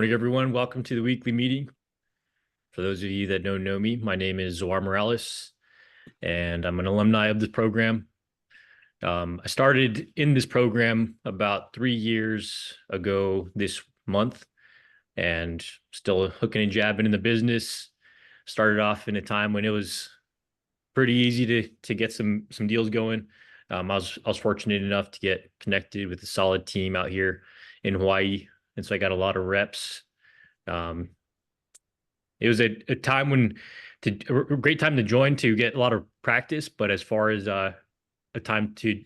morning, everyone. Welcome to the weekly meeting. For those of you that don't know me, my name is Zoar Morales, and I'm an alumni of this program. I started in this program about 3 years ago this month, and still hooking and jabbing in the business. Started off in a time when it was pretty easy to get some deals going. I was fortunate enough to get connected with a solid team out here in Hawaii, and so I got a lot of reps. Um, it was a time when a great time to join to get a lot of practice, but as far as a time to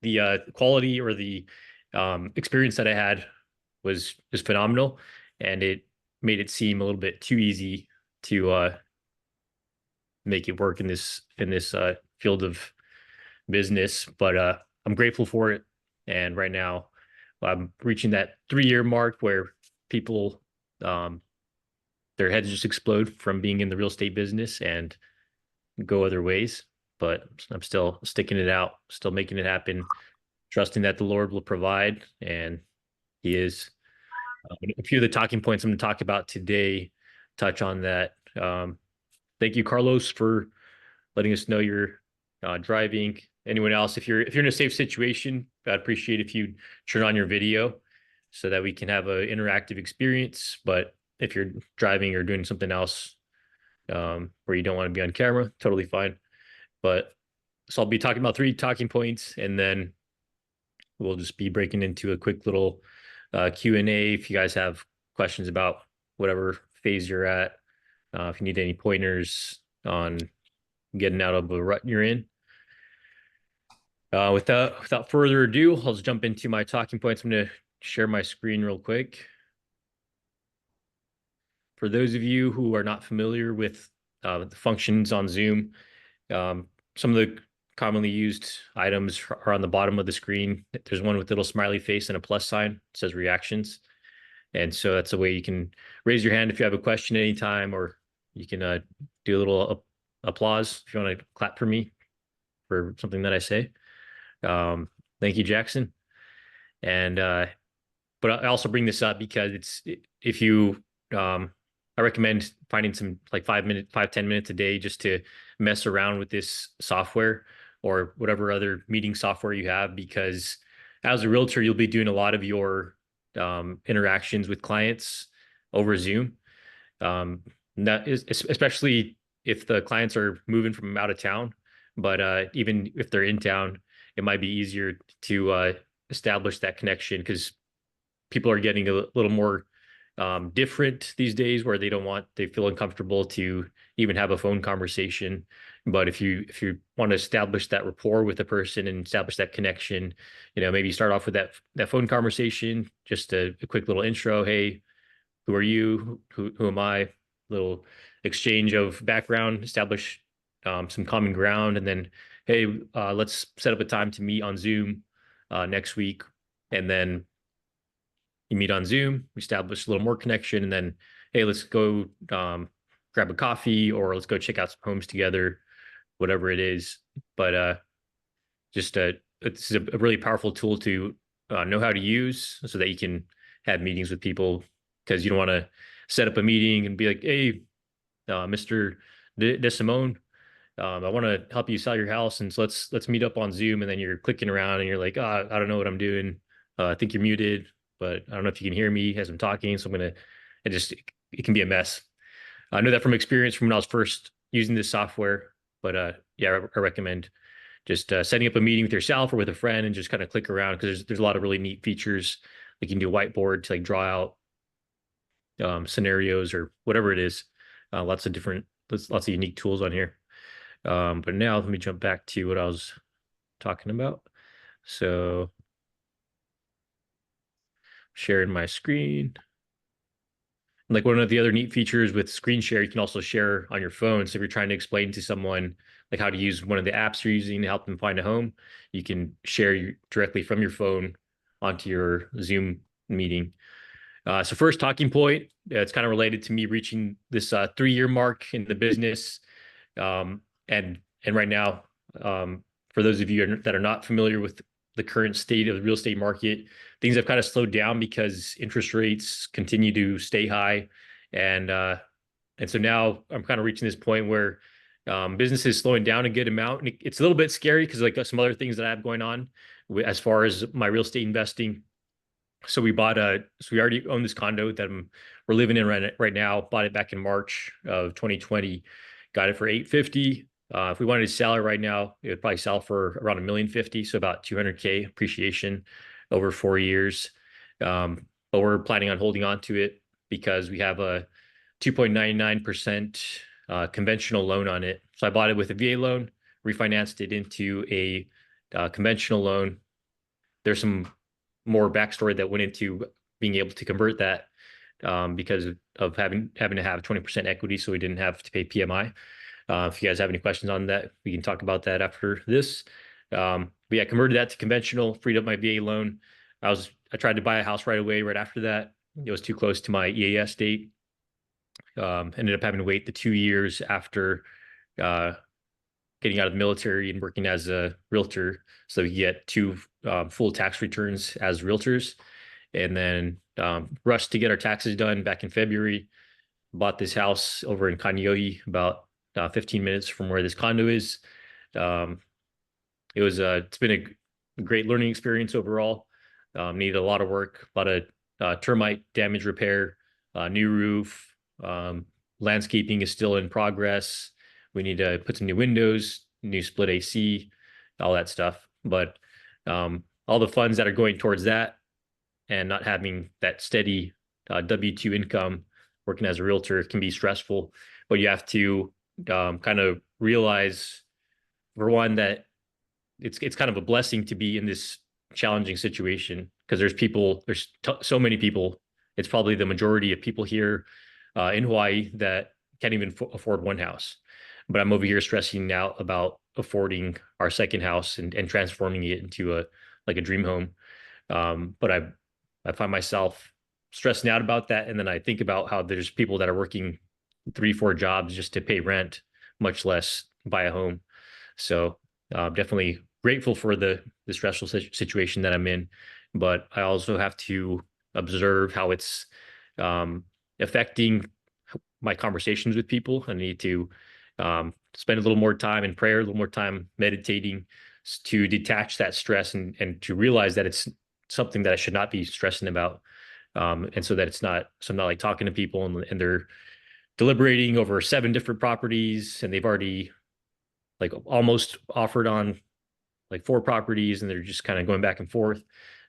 the quality or the experience that I had was phenomenal, and it made it seem a little bit too easy to make it work in this field of business. But I'm grateful for it, and right now I'm reaching that 3 year mark where people um, their heads just explode from being in the real estate business and go other ways. But I'm still sticking it out, still making it happen, trusting that the Lord will provide, and He is. A few of the talking points I'm going to talk about today touch on that. Thank you, Carlos, for letting us know you're driving. Anyone else, if you're in a safe situation, I'd appreciate if you turn on your video so that we can have an interactive experience. But if you're driving or doing something else where you don't want to be on camera, totally fine. But so I'll be talking about 3 talking points, and then we'll just be breaking into a quick little Q&A if you guys have questions about whatever phase you're at. If you need any pointers on getting out of the rut you're in. Without further ado, I'll just jump into my talking points. I'm going to share my screen real quick. For those of you who are not familiar with the functions on Zoom, some of the commonly used items are on the bottom of the screen. There's one with a little smiley face and a plus sign. It says reactions. And so that's a way you can raise your hand if you have a question anytime, or you can do a little applause if you want to clap for me for something that I say. Thank you, Jackson. And but I also bring this up because if you I recommend finding some like 5, 10 minutes a day just to mess around with this software or whatever other meeting software you have, because as a realtor, you'll be doing a lot of your interactions with clients over Zoom. That is especially if the clients are moving from out of town, but even if they're in town, it might be easier to establish that connection because people are getting a little more different these days where they feel uncomfortable to even have a phone conversation. But if you want to establish that rapport with a person and establish that connection, maybe start off with that phone conversation, just a quick little intro. Hey, who are you? Who am I? Little exchange of background, establish some common ground, and then, hey, let's set up a time to meet on Zoom next week. And then you meet on Zoom, we establish a little more connection, and then, hey, let's go grab a coffee, or let's go check out some homes together, whatever it is. But it's a really powerful tool to know how to use so that you can have meetings with people, because you don't want to set up a meeting and be like, hey, Mr. De Simone, I want to help you sell your house, and so let's meet up on Zoom. And then you're clicking around and you're like, oh, I don't know what I'm doing. I think you're muted, but I don't know if you can hear me as I'm talking. So it can be a mess. I know that from experience from when I was first using this software, but yeah, I recommend just setting up a meeting with yourself or with a friend and just kind of click around, because there's a lot of really neat features. Like you can do a whiteboard to like draw out scenarios or whatever it is. Lots of unique tools on here. But now let me jump back to what I was talking about. So sharing my screen. Like one of the other neat features with screen share, you can also share on your phone. So if you're trying to explain to someone like how to use one of the apps you're using to help them find a home, you can share directly from your phone onto your Zoom meeting. So first talking point, it's kind of related to me reaching this 3 year mark in the business. And right now, for those of you that are not familiar with the current state of the real estate market. Things have kind of slowed down because interest rates continue to stay high, and so now I'm kind of reaching this point where business is slowing down a good amount, and it's a little bit scary because like some other things that I have going on as far as my real estate investing. So we already own this condo that we're living in right now. Bought it back in March of 2020, got it for 850. If we wanted to sell it right now, it would probably sell for around 1,050,000, so about 200K appreciation over 4 years. But we're planning on holding on to it because we have a 2.99% conventional loan on it. So I bought it with a VA loan, refinanced it into a conventional loan. There's some more backstory that went into being able to convert that because of having to have 20% equity, so we didn't have to pay PMI. If you guys have any questions on that, we can talk about that after this. But yeah, I converted that to conventional, freed up my VA loan. I tried to buy a house right away. Right after that, it was too close to my EAS date. Ended up having to wait the 2 years after getting out of the military and working as a realtor, so we get two full tax returns as realtors, and then rushed to get our taxes done back in February. Bought this house over in Kaneohe, about 15 minutes from where this condo is. Um, it's been a great learning experience overall. Needed a lot of work, a lot of termite damage repair, new roof. Landscaping is still in progress. We need to put some new windows, new split AC, all that stuff. But all the funds that are going towards that and not having that steady W-2 income working as a realtor can be stressful. But you have to kind of realize, for one, that it's kind of a blessing to be in this challenging situation because there's so many people. It's probably the majority of people here in Hawaii that can't even afford one house. But I'm over here stressing out about affording our second house and transforming it into a dream home. But I find myself stressing out about that, and then I think about how there's people that are working 3, 4 jobs just to pay rent, much less buy a home. So definitely grateful for the stressful situation that I'm in, but I also have to observe how it's affecting my conversations with people. I need to spend a little more time in prayer, a little more time meditating to detach that stress and to realize that it's something that I should not be stressing about. And so that so I'm not like talking to people and they're deliberating over 7 different properties and they've already like almost offered on like 4 properties and they're just kind of going back and forth.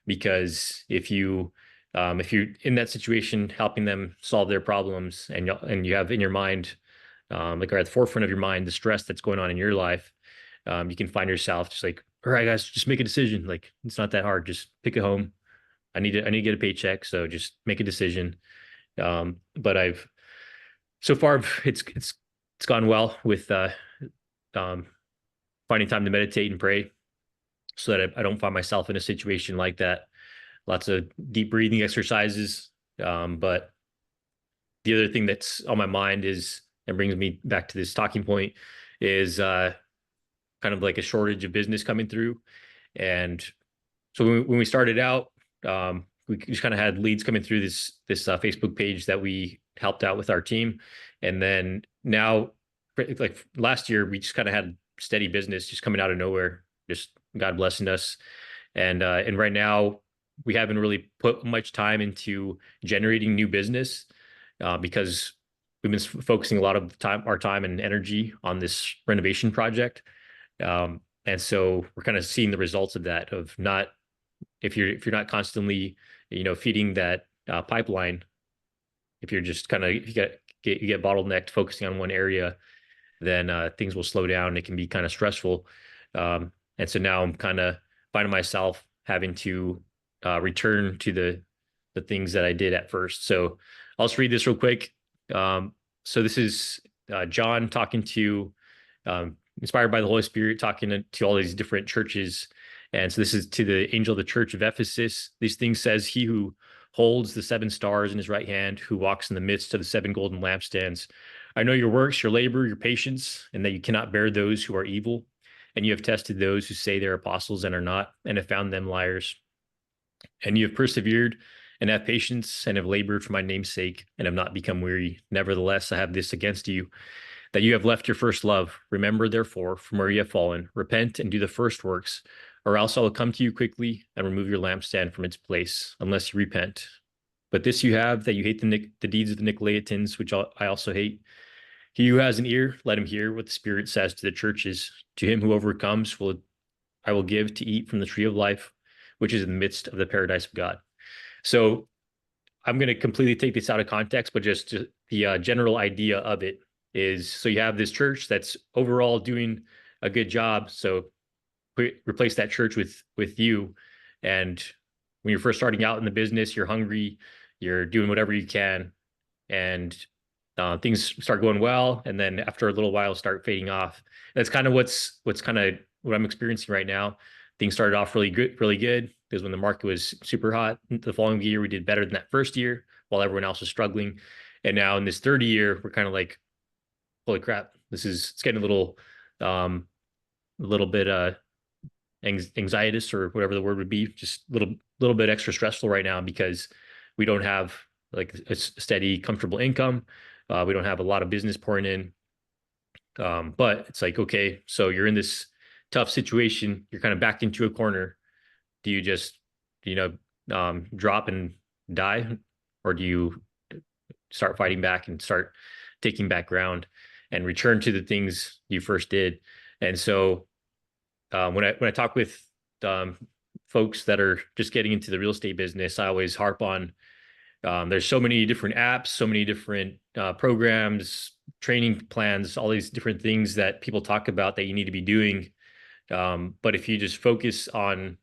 Because if you're in that situation helping them solve their problems and you have in your mind like or at the forefront of your mind the stress that's going on in your life, you can find yourself just like, all right guys, just make a decision. Like, it's not that hard, just pick a home. I need to get a paycheck, so just make a decision. But I've so far it's gone well with um, finding time to meditate and pray so that I don't find myself in a situation like that. Lots of deep breathing exercises. But the other thing that's on my mind is, and brings me back to this talking point, is kind of like a shortage of business coming through. And so when we started out, we just kind of had leads coming through this Facebook page that we helped out with our team. And then now, like last year, we just kind of had steady business just coming out of nowhere, just God blessing us. And right now, we haven't really put much time into generating new business because we've been focusing a lot of our time and energy on this renovation project. And so we're kind of seeing the results of that, of not, if you're not constantly, feeding that pipeline, if you're just kind of, you get bottlenecked focusing on one area, then things will slow down. It can be kind of stressful. And so now I'm kind of finding myself having to return to the things that I did at first. So I'll just read this real quick. So this is John talking to, inspired by the Holy Spirit, talking to all these different churches. And so this is to the angel of the church of Ephesus. These things says he who holds the 7 stars in his right hand, who walks in the midst of the 7 golden lampstands. I know your works, your labor, your patience, and that you cannot bear those who are evil. and you have tested those who say they're apostles and are not, and have found them liars. And you have persevered and have patience and have labored for my name's sake and have not become weary. Nevertheless, I have this against you, that you have left your first love. Remember, therefore, from where you have fallen, repent and do the first works, or else I will come to you quickly and remove your lampstand from its place, unless you repent. But this you have, that you hate the deeds of the Nicolaitans, which I also hate. He who has an ear, let him hear what the Spirit says to the churches. To him who overcomes, I will give to eat from the tree of life, which is in the midst of the paradise of God. So I'm going to completely take this out of context, but just the general idea of it is, so you have this church that's overall doing a good job. So replace that church with you. And when you're first starting out in the business, you're hungry, you're doing whatever you can, and things start going well, and then after a little while start fading off. That's kind of what's kind of what I'm experiencing right now. Things started off really good, because when the market was super hot the following year, we did better than that first year while everyone else was struggling. And now in this third year, we're kind of like, holy crap, it's getting a little bit anxietous, or whatever the word would be, just little bit extra stressful right now, because we don't have like a steady, comfortable income. We don't have a lot of business pouring in. But it's like, okay, so you're in this tough situation, you're kind of backed into a corner. Do you just, you drop and die, or do you start fighting back and start taking back ground and return to the things you first did? And so when I talk with um, folks that are just getting into the real estate business, I always harp on, there's so many different apps, so many different programs, training plans, all these different things that people talk about that you need to be doing. But if you just focus on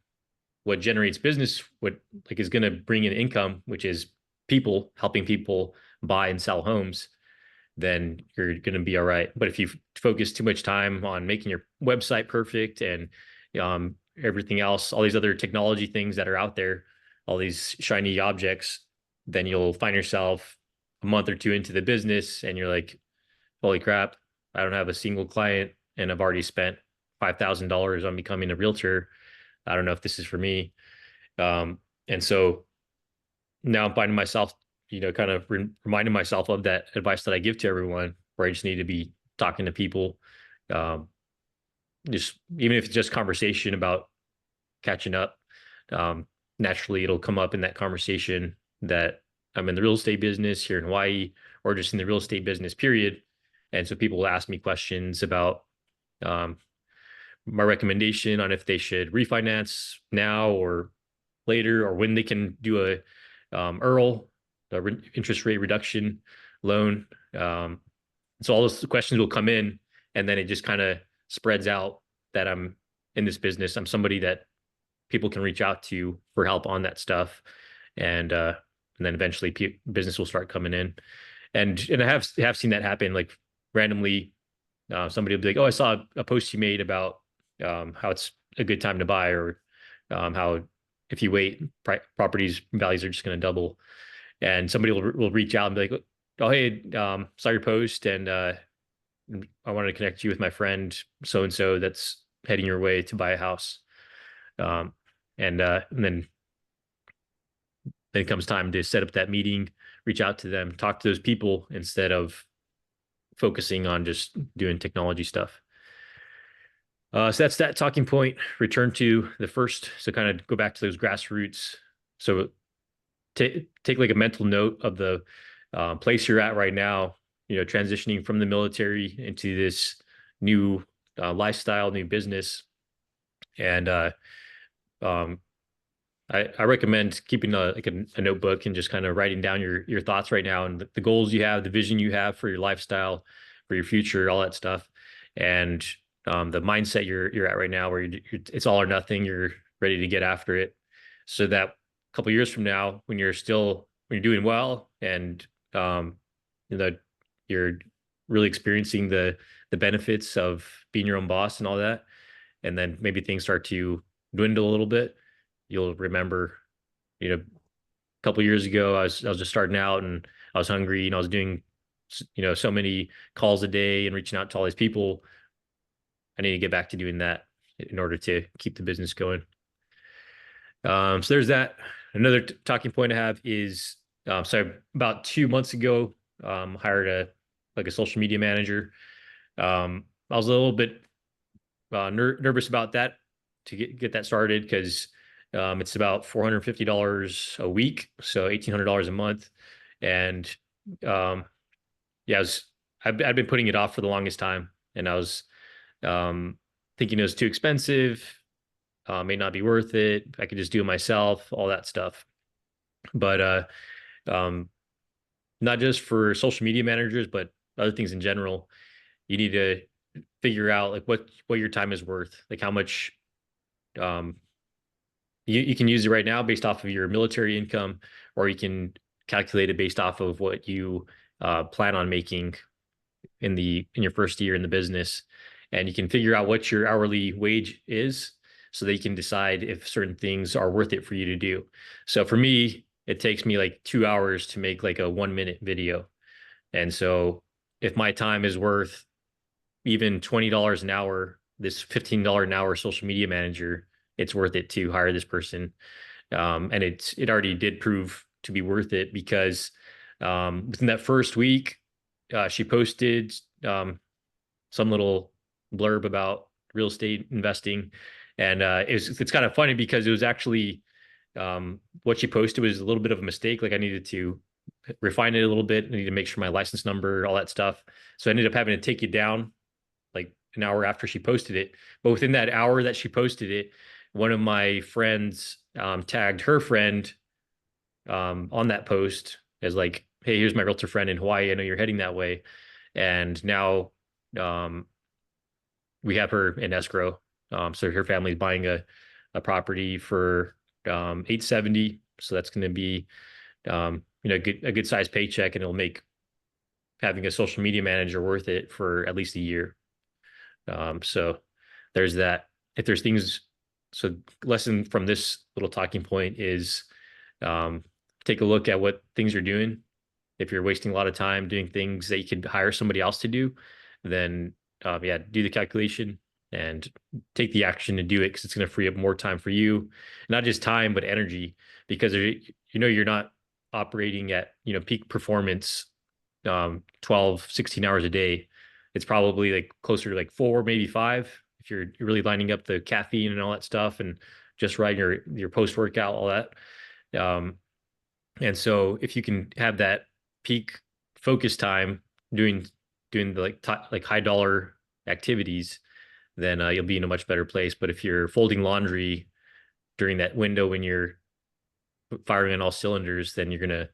what generates business, what like is going to bring in income, which is people helping people buy and sell homes, then you're going to be all right. But if you focus too much time on making your website perfect and everything else, all these other technology things that are out there, all these shiny objects, then you'll find yourself a month or two into the business and you're like, holy crap, I don't have a single client and I've already spent $5,000 on becoming a realtor. I don't know if this is for me. And so now I'm finding myself, kind of reminding myself of that advice that I give to everyone, where I just need to be talking to people. Um, just even if it's just conversation about catching up, um, naturally it'll come up in that conversation that I'm in the real estate business here in Hawaii, or just in the real estate business, period. And so people will ask me questions about um, my recommendation on if they should refinance now or later, or when they can do a ERL, interest rate reduction loan. So all those questions will come in, and then it just kind of spreads out that I'm in this business. I'm somebody that people can reach out to for help on that stuff, and then eventually business will start coming in. And I have seen that happen, like randomly. Somebody will be like, "Oh, I saw a post you made about how it's a good time to buy, or how if you wait, properties values are just going to double." And somebody will reach out and be like, "Oh, hey, saw your post, and I wanted to connect you with my friend so and so that's heading your way to buy a house." Um, and then it comes time to set up that meeting, reach out to them, talk to those people, instead of focusing on just doing technology stuff. So that's that talking point. Return to the first. So kind of go back to those grassroots. So take like a mental note of the place you're at right now. Transitioning from the military into this new lifestyle, new business, and um, I recommend keeping a notebook and just kind of writing down your thoughts right now, and the goals you have, the vision you have for your lifestyle, for your future, all that stuff, and the mindset you're at right now, where it's all or nothing. You're ready to get after it, so that a couple years from now, when you're doing well, and um, you know you're really experiencing the benefits of being your own boss and all that, and then maybe things start to dwindle a little bit, you'll remember, a couple years ago, I was just starting out, and I was hungry, and I was doing, so many calls a day and reaching out to all these people. I need to get back to doing that in order to keep the business going. So there's that. Another talking point I have is so about 2 months ago, hired a social media manager. I was a little bit nervous about that to get that started because it's about $450 a week, so $1,800 a month, and um, yeah, I've been putting it off for the longest time, and I was um, thinking it was too expensive, may not be worth it. I could just do it myself, all that stuff. But um, not just for social media managers, but other things in general, you need to figure out like what your time is worth, like how much um, you can use it right now based off of your military income, or you can calculate it based off of what you plan on making in your first year in the business, and you can figure out what your hourly wage is so that you can decide if certain things are worth it for you to do. So for me, it takes me like 2 hours to make like a 1 minute video. And so if my time is worth even $20 an hour, this $15 an hour social media manager, it's worth it to hire this person. And it already did prove to be worth it because within that first week, she posted some little blurb about real estate investing, and it's kind of funny because it was actually what she posted was a little bit of a mistake. Like I needed to refine it a little bit. I needed to make sure my license number, all that stuff. So I ended up having to take it down like an hour after she posted it. But within that hour that she posted it, one of my friends tagged her friend on that post as like, "Hey, here's my realtor friend in Hawaii. I know you're heading that way." And now um, we have her in escrow. So her family's buying a property for 870. So that's going to be a good sized paycheck, and it'll make having a social media manager worth it for at least a year. So there's that. If there's things, so lesson from this little talking point is um, take a look at what things you're doing. If you're wasting a lot of time doing things that you could hire somebody else to do, then yeah, do the calculation and take the action to do it because it's going to free up more time for you, not just time but energy. Because you're not operating at peak performance 12, 16 hours a day. It's probably like closer to like 4, maybe 5 if you're really lining up the caffeine and all that stuff and just writing your post workout, all that. Um, and so if you can have that peak focus time doing the like high dollar activities, then you'll be in a much better place. But if you're folding laundry during that window when you're firing on all cylinders, then you're gonna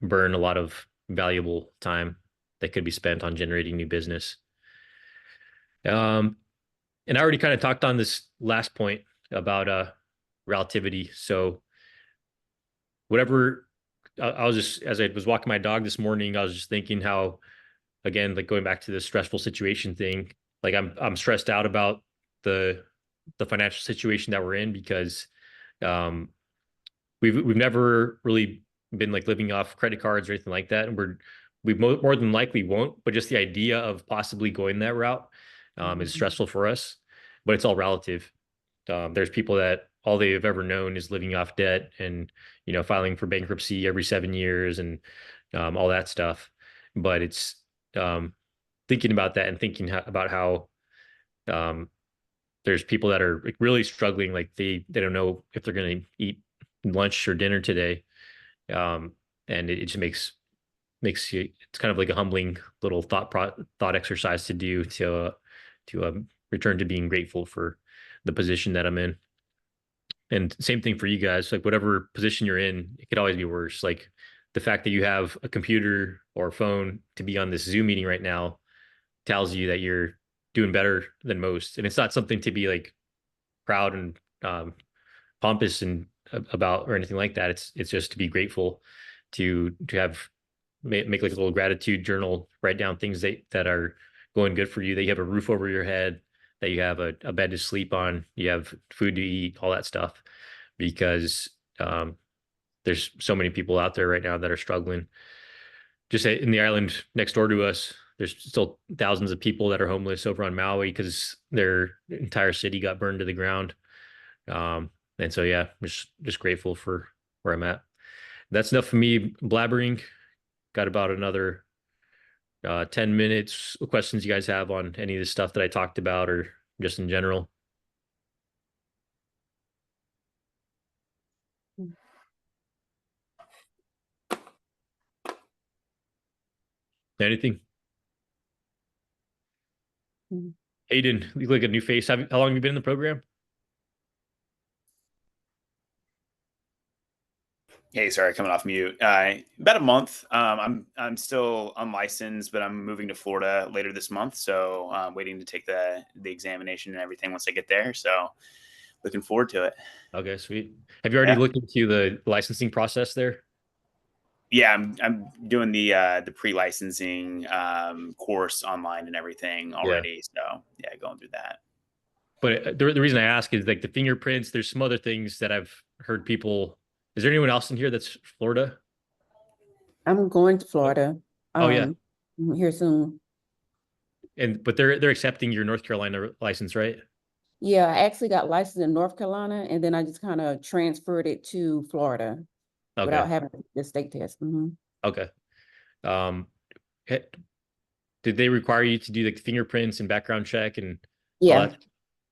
burn a lot of valuable time that could be spent on generating new business. Um, and I already kind of talked on this last point about relativity. So whatever I was just as I was walking my dog this morning, I was just thinking how, again, like going back to the stressful situation thing, like I'm stressed out about the the financial situation that we're in because um we've never really been like living off credit cards or anything like that, and we more than likely won't. But just the idea of possibly going that route is stressful for us. But it's all relative. There's people that all they've ever known is living off debt and filing for bankruptcy every 7 years and all that stuff. But it's um, thinking about that and thinking about how um, there's people that are like really struggling, like they don't know if they're going to eat lunch or dinner today, um, and it just makes you. It's kind of like a humbling little thought exercise to do to return to being grateful for the position that I'm in. And same thing for you guys. Like whatever position you're in, it could always be worse. Like the fact that you have a computer or a phone to be on this Zoom meeting right now tells you that you're doing better than most. And it's not something to be like proud and pompous and about or anything like that. It's just to be grateful to have make like a little gratitude journal, write down things that are going good for you, that you have a roof over your head, that you have a bed to sleep on, you have food to eat, all that stuff. Because there's so many people out there right now that are struggling. Just in the island next door to us, there's still thousands of people that are homeless over on Maui because their entire city got burned to the ground. And so yeah, just grateful for where I'm at. That's enough for me blabbering. Got about another 10 minutes. What questions you guys have on any of the stuff that I talked about or just in general? Anything? Mhm. Aiden, you look like a new face. How long have you been in the program? Hey, sorry, coming off mute. About a month. I'm still unlicensed, but I'm moving to Florida later this month, so I'm waiting to take the examination and everything once I get there. So looking forward to it. Okay, sweet. Have you already Yeah, looked into the licensing process there? yeah. I'm doing the pre-licensing course online and everything Yeah. already. So yeah, going through that. But the reason I ask is like the fingerprints, there's some other things that I've heard people. Is there anyone else in here that's Florida? I'm going to Oh, Florida oh yeah. um here soon. And but they're accepting your North Carolina license, right? Yeah, I actually got licensed in North Carolina and then I just kind of transferred it to Florida without Okay. having the state test. Okay. Um, he- did they require you to do like fingerprints and background check and all Yeah. that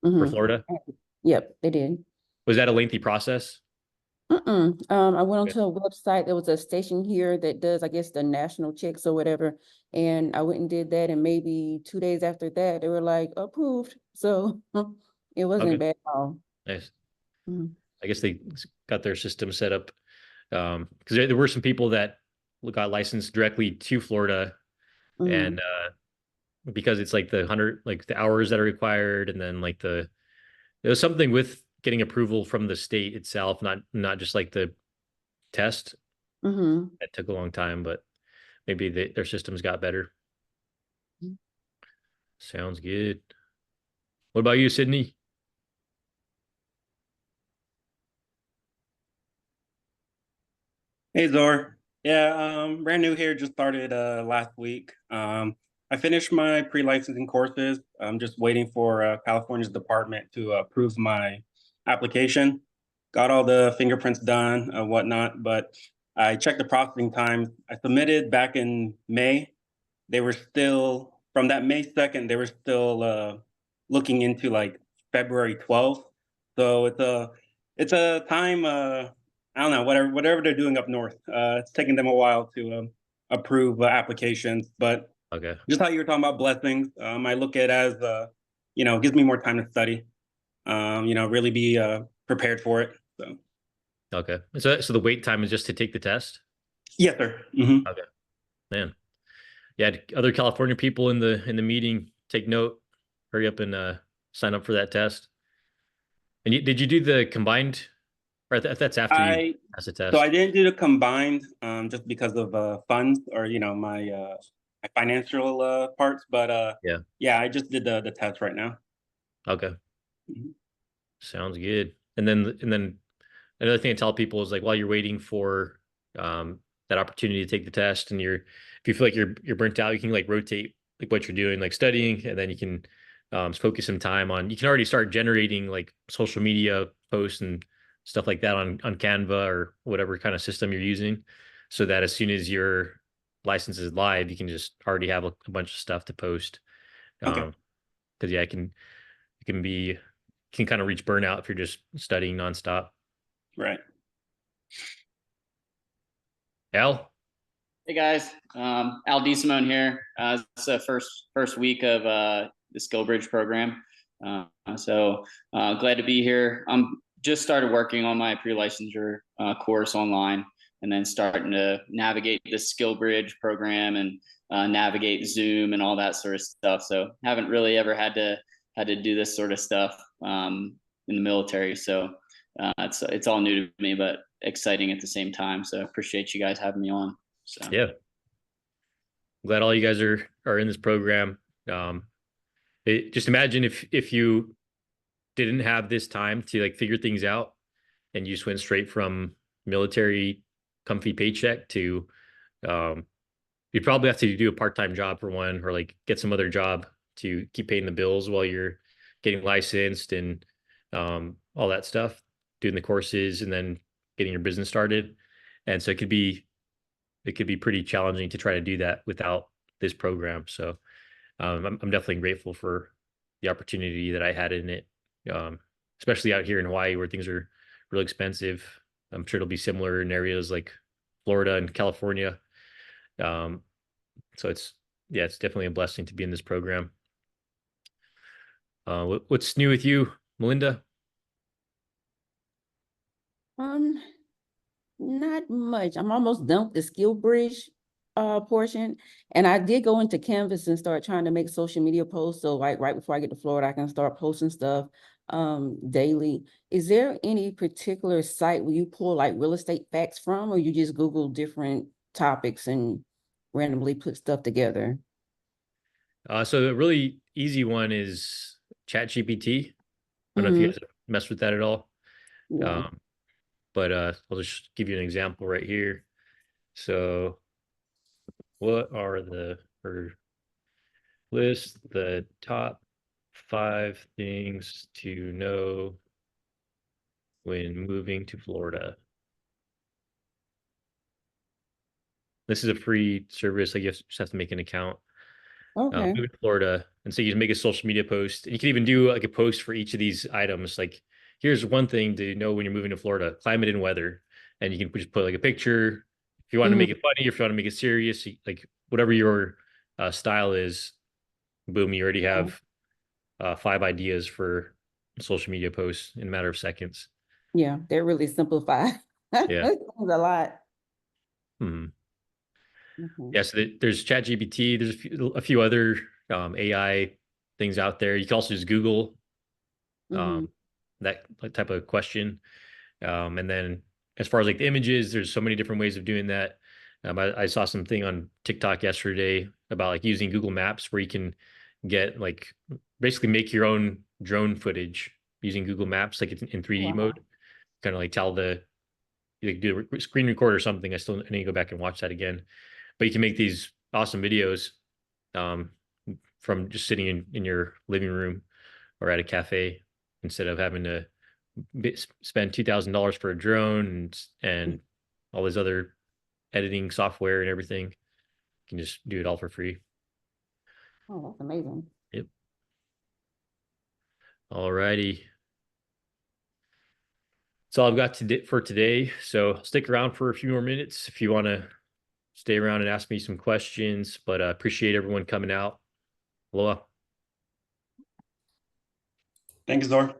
for hmm Florida? Yep, they did. Was that a lengthy process? I went Okay. onto a website. There was a station here that does, I guess, the national checks or whatever. And I went and did that. And maybe 2 days after that, they were like, approved. So it wasn't Okay. bad at all. Nice. Mhm. I guess they got their system set up. Because there were some people that got licensed directly to Florida, and Mhm. because it's like like the hours that are required, and then like there was something with getting approval from the state itself, not just like the test. Mhm. That took a long time, but maybe their systems got better. Sounds good. What about you, Sydney? Hey Zor. Yeah, brand new here, just started last week. I finished my pre-licensing courses. I'm just waiting for California's department to approve my application. Got all the fingerprints done, whatnot, but I checked the processing time. I submitted back in May. They were still, from that May 2nd, they were still looking into like February 12th. So it's a time I don't know, whatever they're doing up north. It's taking them a while to approve applications, but Okay. just how you were talking about blessings, I look at it as gives me more time to study. Really be prepared for it. So Okay. So the wait time is just to take the test? yes, sir. Hmm. Okay. Man. Yeah, other California people in the meeting, take note. Hurry up and sign up for that test. And did you do the combined, or that's after you I pass the so I test? didn't do the combined just because of funds or my financial parts, but Yeah. yeah, I just did the test right now. Okay. Mhm. Sounds good. And then another thing I tell people is like while you're waiting for that opportunity to take the test, and if you feel like you're burnt out, you can like rotate like what you're doing, like studying, and then you can focus some time on. You can already start generating like social media posts and stuff like that on Canva or whatever kind of system you're using, so that as soon as your license is live, you can just already have a bunch of stuff to post. Okay, Um, because yeah, it can kind of reach burnout if you're just studying nonstop. right. Al? Hey guys, Al DeSimone here. It's the first week of the Skill Bridge program, so glad to be here. I'm just started working on my pre-licensure course online, and then starting to navigate the Skill Bridge program and navigate Zoom and all that sort of stuff. So haven't really ever had to do this sort of stuff in the military. So it's all new to me, but exciting at the same time. So appreciate you guys having me on. So Yeah. Glad all you guys are in this program. Um, just imagine if you didn't have this time to like figure things out, and you just went straight from military comfy paycheck to um, you'd probably have to do a part-time job for one, or like get some other job to keep paying the bills while you're getting licensed and all that stuff, doing the courses and then getting your business started. And so it could be pretty challenging to try to do that without this program. So I'm definitely grateful for the opportunity that I had in it, especially out here in Hawaii where things are really expensive. I'm sure it'll be similar in areas like Florida and California. Um, so yeah, it's definitely a blessing to be in this program. What's new with you, Melinda? Um, Not much. I'm almost done with the skill bridge portion. And I did go into Canvas and start trying to make social media posts. So like right before I get to Florida, I can start posting stuff daily. Is there any particular site where you pull like real estate facts from, or you just Google different topics and randomly put stuff together? So a really easy one is ChatGPT. I don't know if you Mm-hmm. guys have messed with that at all. Yeah. Um, but I'll just give you an example right here. So what are or list the top 5 things to know when moving to Florida? This is a free service. I guess you just have to make an account. Okay. Moving to Florida, and so you can make a social media post, and you can even do like a post for each of these items. Like, here's one thing to know when you're moving to Florida: climate and weather. And you can just put like a picture. If you want to Mm-hmm. make it funny, if you want to make it serious, like whatever your style is, boom, you already Yeah. have 5 ideas for social media posts in a matter of seconds. Yeah, they're really simplified. Yeah. A lot. Hmm. Mhm. Yeah. So there's ChatGPT. There's a few other AI things out there. You can also just Google Mhm. um, that type of question. And then as far as like the images, there's so many different ways of doing that. I saw something on TikTok yesterday about like using Google Maps where you can get like basically make your own drone footage using Google Maps, like it's in 3D Wow. mode, kind of like tell the you like do a screen record or something. I need to go back and watch that again. But you can make these awesome videos um, from just sitting in your living room or at a cafe instead of having to spend $2,000 for a drone and all this other editing software and everything. You can just do it all for free. Oh, that's amazing. Yep. All righty. That's all I've got for today. So stick around for a few more minutes if you want to stay around and ask me some questions. But appreciate everyone coming out. Aloha. Thanks, Zor.